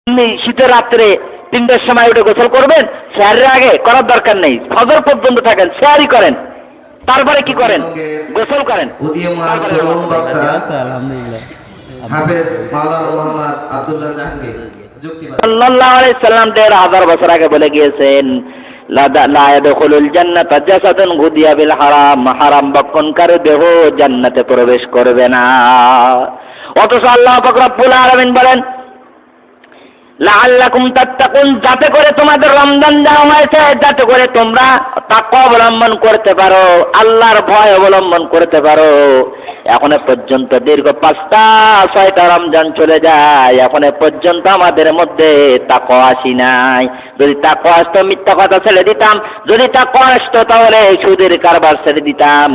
আপনি শীতের রাত্রে ৩টার সময় উঠে গোসল করবেন, সেহরির আগে করার দরকার নেই, ফজর পর্যন্ত থাকেন, সেহরি করেন, তারপরে কি করেন, গোসল করেন। উদীয়মান তরুণ বক্তা হাফেজ মাওলানা মুহাম্মদ আব্দুল্লাহ জাহাঙ্গীর সাল্লাল্লাহু আলাইহি সাল্লাম ১৫০০ বছর আগে বলে গিয়েছেন, লা ইয়াদখুলুল জান্নাতা জাসাদুন গুদিয়া বিল হারাম, হারাম বক্ষণকারী দেহ জান্নাতে প্রবেশ করবে না। অথচ আল্লাহ পাক রব্বুল আলামিন বলেন, লাআল্লাকুম তাত্তাকুন, যাতে করে তোমাদের রমজান দেওয়া হয়েছে যাতে করে তোমরা তাকওয়া অবলম্বন করতে পারো, আল্লাহর ভয় অবলম্বন করতে পারো। এখনো পর্যন্ত দীর্ঘ ৫টা-৬টা রমজান চলে যায়, এখনো পর্যন্ত আমাদের মধ্যে তাকওয়া আসি নাই। যদি তাকওয়া আসতো মিথ্যা কথা ছেড়ে দিতাম, যদি তাকওয়া আসতো তাহলে সুদের কারবার ছেড়ে দিতাম,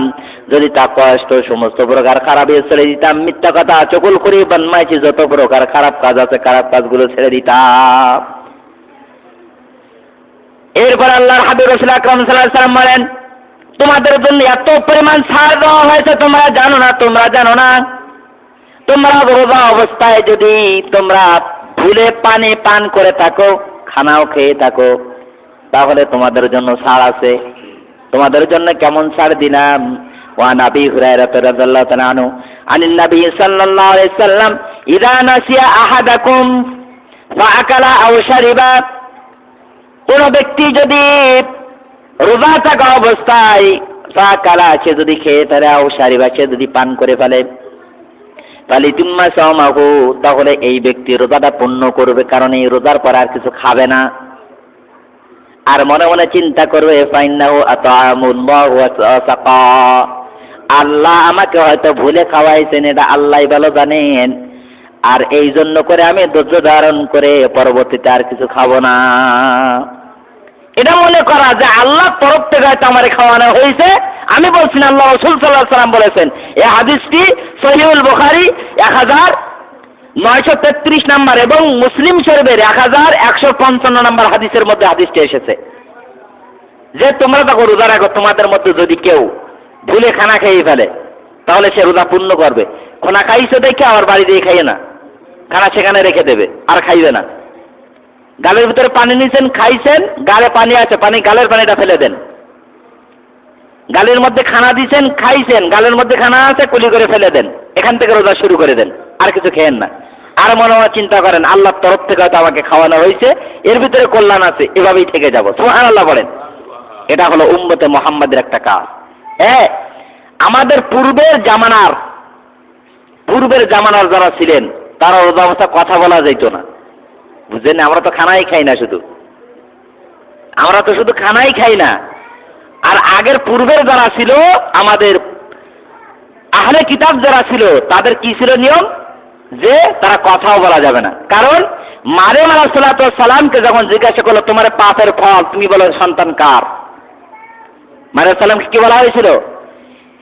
যদি তাকওয়া আসতো সমস্ত প্রকার খারাপ ছেড়ে দিতাম, মিথ্যা কথা চগলখড়ি বদমাইশি যত প্রকার খারাপ কাজ আছে খারাপ কাজগুলো ছেড়ে দিতাম। এরপর আল্লাহর হাবিব রাসূল আকরাম সাল্লাল্লাহু আলাইহি ওয়াসাল্লাম বলেন, তোমাদের জন্য এত পরিমাণ ছাড় দেওয়া হয়েছে তোমরা জানো না, তোমরা জানো না। তোমরা রোজা অবস্থায় যদি তোমরা ভুলে পানি পান করে থাকো, খানাও খেয়ে থাকো, তাহলে তোমাদের জন্য ছাড় আছে। তোমাদের জন্য কেমন ছাড় দিলাম? ওয়ান আবি হুরায়রা রাদিয়াল্লাহু তাআলা আনহু আনিন নবী সাল্লাল্লাহু আলাইহি ওয়াসাল্লাম ইযা নাসিয়া আহাদাকুম ফাআকালা আও শারিবা, কোন ব্যক্তি যদি রোজা থাকা অবস্থায় ফাআকালা, সে যদি খেয়ে ফেলে, আও শারিবা, সে যদি পান করে ফেলে, ফালিতুম্মা সাওমাহু, তাহলে এই ব্যক্তি রোজাটা পূর্ণ করবে, কারণ এই রোজার পর আর কিছু খাবে না। আর মনে মনে চিন্তা করবে, ফাইন্নাহু আতআমুল্লাহু ওয়া সাকা, আল্লাহ আমাকে হয়তো ভুলে খাওয়াইছেন, এটা আল্লাহই ভালো জানেন, আর এই জন্য করে আমি ধৈর্য ধারণ করে পরবর্তীতে আর কিছু খাবো না। এটা মনে করা যে আল্লাহর তরফ থেকে হয়তো আমার খাওয়ানো হয়েছে, আমি বলছি না, আল্লাহ রাসূল সাল্লাল্লাহু আলাইহি ওয়াসাল্লাম বলেছেন। এই হাদিসটি সহিহুল বুখারী ১৯৩৩ নম্বর এবং মুসলিম শরীফের ১১৫৫ নম্বর হাদিসের মধ্যে হাদিসটি এসেছে যে তোমরা তো রোজা রাখো, তোমাদের মধ্যে যদি কেউ ভুলে খানা খেয়ে ফেলে তাহলে সে রোজা পূর্ণ করবে। খানা খাইছে দেখে আবার বাড়ি দিয়ে খাইয়ে না, খানা সেখানে রেখে দেবে, আর খাইবে না। গালের ভিতরে পানি নিয়েছেন, খাইছেন, গালে পানি আছে, গালের পানিটা ফেলে দেন। গালের মধ্যে খানা দিয়েছেন, খাইছেন, গালের মধ্যে খানা আছে, কুলি করে ফেলে দেন, এখান থেকে রোজা শুরু করে দেন, আর কিছু খেয়েন না। আর মনে মনে চিন্তা করেন আল্লাহর তরফ থেকে হয়তো আমাকে খাওয়ানো হয়েছে, এর ভিতরে কল্যাণ আছে, এভাবেই থেকে যাব। সুবহানাল্লাহ বলেন। এটা হলো উম্মতে মুহাম্মাদের একটা কাজ। হ্যাঁ, আমাদের পূর্বের জামানার যারা ছিলেন তারা রোজা অবস্থা কথা বলা যেত না, বুঝলেন? আমরা তো খানাই খাই না, শুধু খানাই খাই না। আর আগের পূর্বের যারা ছিল, আমাদের আহলে কিতাব যারা ছিল, তাদের কি ছিল নিয়ম? যে তারা কথাও বলা যাবে না। কারণ মারিয়াম আলাইহিস সালামকে যখন জিজ্ঞাসা করলো তোমার পাপের ফল, তুমি বলো সন্তান কার? মারিয়াম সালামকে কি বলা হয়েছিল?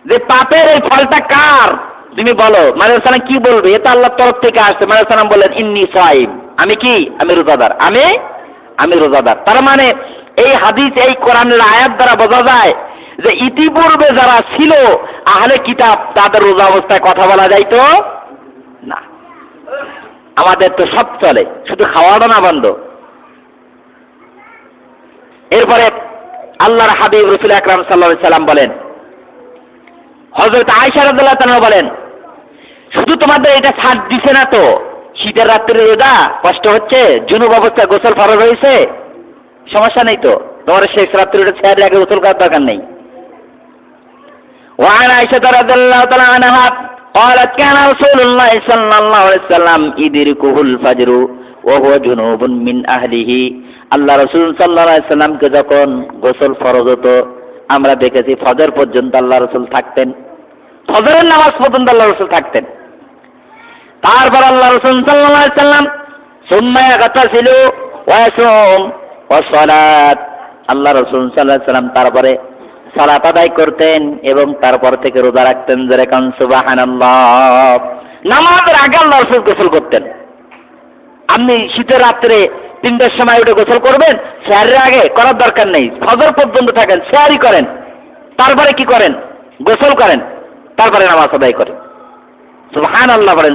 যে পাপের এই ফলটা কার তুমি বলো। মারিয়াম সালাম কি বলবে? এটা আল্লাহর তরফ থেকে আসছে। মারিয়াম সালাম বললেন ইন্নী সাইম, আমি কি? আমি রোজাদার, আমি রোজাদার। তার মানে এই হাদিস, এই কোরআনের আয়াত দ্বারা বোঝা যায় যে ইতিপূর্বে যারা ছিল আহলে কিতাব, তাদের রোজা অবস্থায় কথা বলা যাইতো না। আমাদের তো সব চলে, শুধু খাওয়াটা না বন্ধ। এরপরে আল্লাহর হাবিব রাসূল আকরাম সাল্লাল্লাহু আলাইহি সাল্লাম বলেন, হযরত আয়েশা রাদিয়াল্লাহু তাআলা বলেন, শুধু তোমাদের এটা ছাড় দিছে না তো, শীতের রাত্রে রোজা কষ্ট হচ্ছে, জুনুব অবস্থায় গোসল ফরজ হয়েছে, সমস্যা নেই তো, তোমার শেষ রাত্রে ওটা ছেড়ে আগে গোসল করার দরকার নেই। ওয়ান আয়েশা রাদিয়াল্লাহু তাআলা আনহা قالت كان رسول الله صلى الله عليه وسلم يدركه الفجر وهو جنوب من اهله, আল্লাহ রাসূল সাল্লাল্লাহু আলাইহি সাল্লামকে যখন গোসল ফরজ হতো, আমরা দেখেছি ফজর পর্যন্ত আল্লাহ রাসূল থাকতেন, ফজরের নামাজ পর্যন্ত আল্লাহ রাসূল থাকতেন। তারপর আল্লাহ রাসূল সাল্লাল্লাহু আলাইহি সাল্লাম সুম্মা ইয়াগতাসিলু ওয়া ইয়াসুম ওয়া সালাত, আল্লাহ রাসূল সাল্লাল্লাহু আলাইহি সাল্লাম তারপরে সালাত আদায় করতেন এবং তারপর থেকে রোজা রাখতেন। যেরকম সুবহানাল্লাহ, নামাজের আগে আল্লাহ রাসূল গোসল করতেন। আপনি শীতের রাত্রে ৩টার সময় উঠে গোসল করবেন, সেহরির আগে করার দরকার নেই, ফজর পর্যন্ত থাকেন, সেহরি করেন, তারপরে কি করেন? গোসল করেন, তারপরে নামাজ আদায় করেন। সুবহানাল্লাহ বলেন।